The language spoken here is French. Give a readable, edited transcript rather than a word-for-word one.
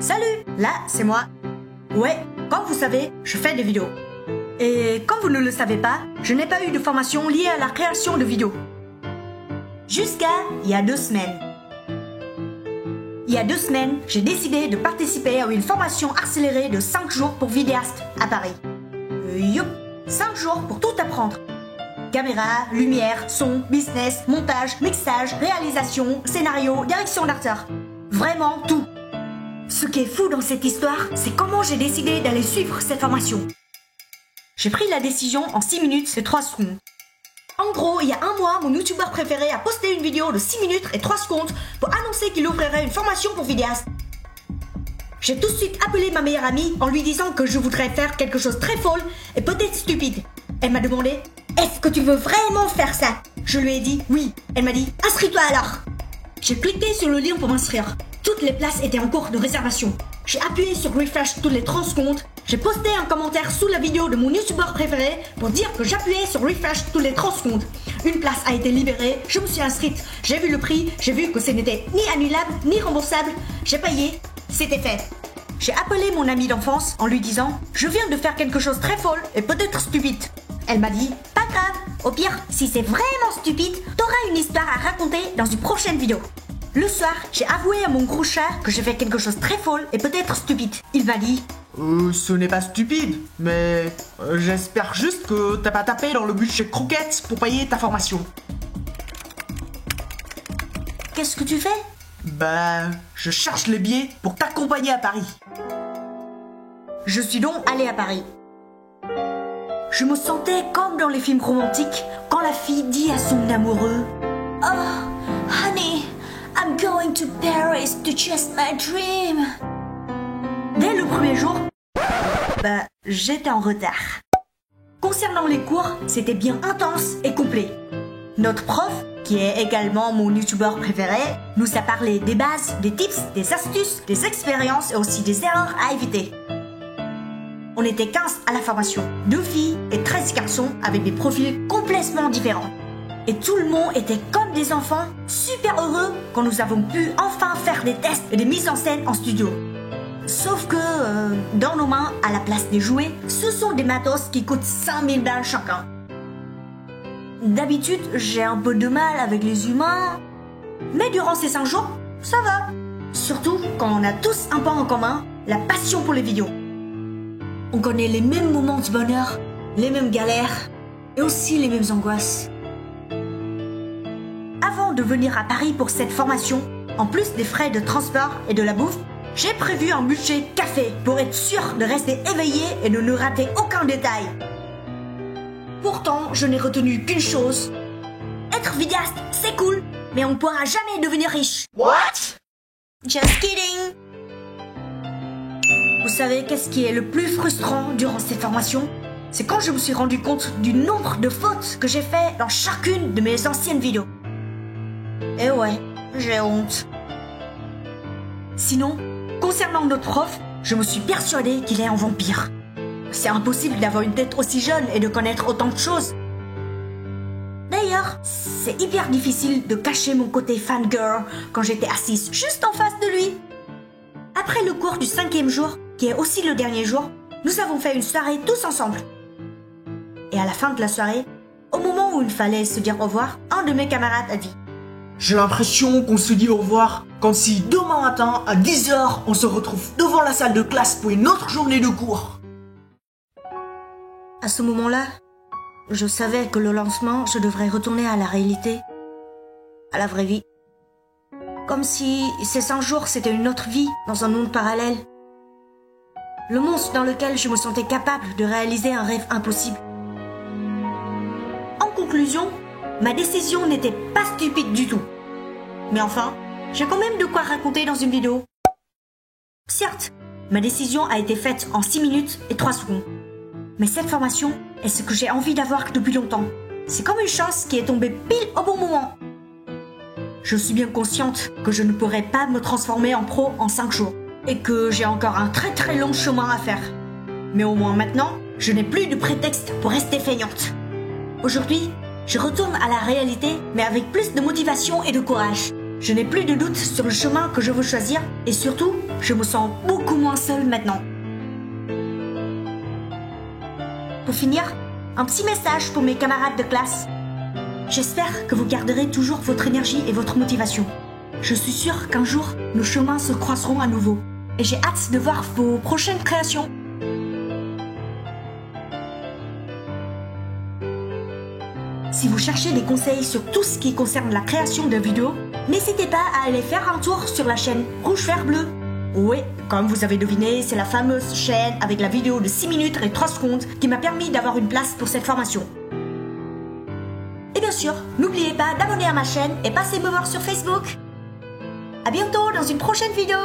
Salut, là, c'est moi. Ouais, comme vous savez, je fais des vidéos. Et comme vous ne le savez pas, je n'ai pas eu de formation liée à la création de vidéos. Jusqu'à il y a 2 semaines. Il y a 2 semaines, j'ai décidé de participer à une formation accélérée de 5 jours pour vidéastes à Paris. Youp, 5 jours pour tout apprendre. Caméra, lumière, son, business, montage, mixage, réalisation, scénario, direction d'acteur. Vraiment tout. Ce qui est fou dans cette histoire, c'est comment j'ai décidé d'aller suivre cette formation. J'ai pris la décision en 6 minutes et 3 secondes. En gros, il y a 1 mois, mon youtubeur préféré a posté une vidéo de 6 minutes et 3 secondes pour annoncer qu'il ouvrirait une formation pour vidéastes. J'ai tout de suite appelé ma meilleure amie en lui disant que je voudrais faire quelque chose de très folle et peut-être stupide. Elle m'a demandé « Est-ce que tu veux vraiment faire ça ?» Je lui ai dit « Oui ». Elle m'a dit « Inscris-toi alors !» J'ai cliqué sur le lien pour m'inscrire. Toutes les places étaient en cours de réservation. J'ai appuyé sur refresh toutes les 30 secondes. J'ai posté un commentaire sous la vidéo de mon youtubeur préféré pour dire que j'appuyais sur refresh toutes les 30 secondes. Une place a été libérée, je me suis inscrite, j'ai vu le prix, j'ai vu que ce n'était ni annulable ni remboursable. J'ai payé, c'était fait. J'ai appelé mon amie d'enfance en lui disant « Je viens de faire quelque chose de très folle et peut-être stupide ». Elle m'a dit « Pas grave, au pire, si c'est vraiment stupide, t'auras une histoire à raconter dans une prochaine vidéo ». Le soir, j'ai avoué à mon gros chat que j'ai fait quelque chose de très folle et peut-être stupide. Il m'a dit ce n'est pas stupide, mais j'espère juste que t'as pas tapé dans le budget croquette pour payer ta formation. Qu'est-ce que tu fais? Bah, je cherche les billets pour t'accompagner à Paris. Je suis donc allée à Paris. Je me sentais comme dans les films romantiques quand la fille dit à son amoureux « Oh, honey, I'm going to Paris to chase my dream. » Dès le premier jour, j'étais en retard. Concernant les cours, c'était bien intense et complet. Notre prof, qui est également mon youtubeur préféré, nous a parlé des bases, des tips, des astuces, des expériences et aussi des erreurs à éviter. On était 15 à la formation, 2 filles et 13 garçons avec des profils complètement différents. Et tout le monde était comme des enfants, super heureux quand nous avons pu enfin faire des tests et des mises en scène en studio. Sauf que dans nos mains, à la place des jouets, ce sont des matos qui coûtent 5000 balles chacun. D'habitude, j'ai un peu de mal avec les humains, mais durant ces 5 jours, ça va. Surtout quand on a tous un point en commun, la passion pour les vidéos. On connaît les mêmes moments de bonheur, les mêmes galères et aussi les mêmes angoisses. Avant de venir à Paris pour cette formation, en plus des frais de transport et de la bouffe, j'ai prévu un budget café pour être sûr de rester éveillé et de ne rater aucun détail. Pourtant, je n'ai retenu qu'une chose. Être vidéaste, c'est cool, mais on ne pourra jamais devenir riche. What? Just kidding. Vous savez qu'est-ce qui est le plus frustrant durant cette formation? C'est quand je me suis rendu compte du nombre de fautes que j'ai fait dans chacune de mes anciennes vidéos. Et ouais, j'ai honte. Sinon, concernant notre prof, je me suis persuadée qu'il est un vampire. C'est impossible d'avoir une tête aussi jeune et de connaître autant de choses. D'ailleurs, c'est hyper difficile de cacher mon côté fangirl quand j'étais assise juste en face de lui. Après le cours du 5e jour, qui est aussi le dernier jour, nous avons fait une soirée tous ensemble. Et à la fin de la soirée, au moment où il fallait se dire au revoir, un de mes camarades a dit « J'ai l'impression qu'on se dit au revoir comme si demain matin, à 10h, on se retrouve devant la salle de classe pour une autre journée de cours. » À ce moment-là, je savais que le lancement, je devrais retourner à la réalité, à la vraie vie. Comme si ces 5 jours, c'était une autre vie dans un monde parallèle. Le monde dans lequel je me sentais capable de réaliser un rêve impossible. En conclusion, ma décision n'était pas stupide du tout. Mais enfin, j'ai quand même de quoi raconter dans une vidéo. Certes, ma décision a été faite en 6 minutes et 3 secondes. Mais cette formation est ce que j'ai envie d'avoir depuis longtemps. C'est comme une chance qui est tombée pile au bon moment. Je suis bien consciente que je ne pourrai pas me transformer en pro en 5 jours. Et que j'ai encore un très très long chemin à faire. Mais au moins maintenant, je n'ai plus de prétexte pour rester feignante. Aujourd'hui, je retourne à la réalité, mais avec plus de motivation et de courage. Je n'ai plus de doute sur le chemin que je veux choisir, et surtout, je me sens beaucoup moins seule maintenant. Pour finir, un petit message pour mes camarades de classe. J'espère que vous garderez toujours votre énergie et votre motivation. Je suis sûre qu'un jour, nos chemins se croiseront à nouveau. Et j'ai hâte de voir vos prochaines créations. Si vous cherchez des conseils sur tout ce qui concerne la création de vidéos, n'hésitez pas à aller faire un tour sur la chaîne Rouge Vert Bleu. Oui, comme vous avez deviné, c'est la fameuse chaîne avec la vidéo de 6 minutes et 3 secondes qui m'a permis d'avoir une place pour cette formation. Et bien sûr, n'oubliez pas d'abonner à ma chaîne et passez me voir sur Facebook. À bientôt dans une prochaine vidéo.